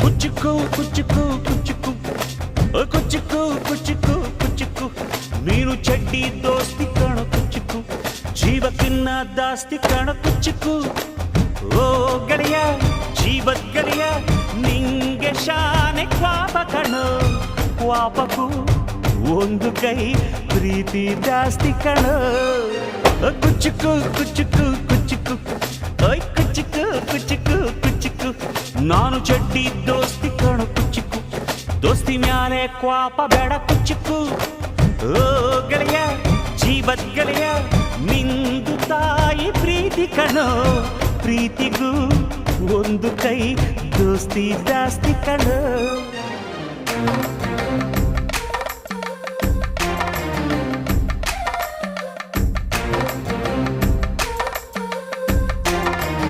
ಕುಚ್ಚುಕು ಕುಚ್ಚುಕು ಕುಚ್ಚುಕು ಕುಚ್ಚುಕು ಕುಚ್ಚುಕು ಕುಚ್ಚುಕು ನೀನು ಚಡ್ಡಿ ದೋಸ್ತಿ ಕಣ ಕುಚ್ಚುಕು ಜೀವಕ್ಕಿನ್ನ ದಾಸ್ತಿ ಕಣ ಕುಚ್ಚುಕು ಓ ಗೆಳೆಯ ಜೀವದ ಗೆಳೆಯ ನಿಂಗೆ ಶಾನೆ ಕ್ವಾಪ ಕಣೋ ಕ್ವಾಪಕ್ಕೂ ಒಂದು ಕೈ ಪ್ರೀತಿ ಜಾಸ್ತಿ ಕಣೋ ಕುಚ್ಚುಕು ಕುಚ್ಚುಕು ಕುಚ್ಚುಕು ಓಯ್ ಕುಚ್ಚುಕು ಕುಚ್ಚುಕು ಕುಚ್ಚುಕು ನಾನು ಚಡ್ಡಿ ದೋಸ್ತಿ ಕಣ ಕುಚ್ಚುಕು ದೋಸ್ತಿ ಮ್ಯಾಲೆ ಕ್ವಾಪ ಬೇಡ ಕುಚ್ಚುಕು ಓ ಗೆಳೆಯ ಜೀವದ ಗೆಳೆಯ ನಿಂದು ತಾಯಿ ಪ್ರೀತಿ ಕಣೋ ಪ್ರೀತಿಗೂ ಒಂದು ಕೈ ದೋಸ್ತಿ ಜಾಸ್ತಿ ಕಣೋ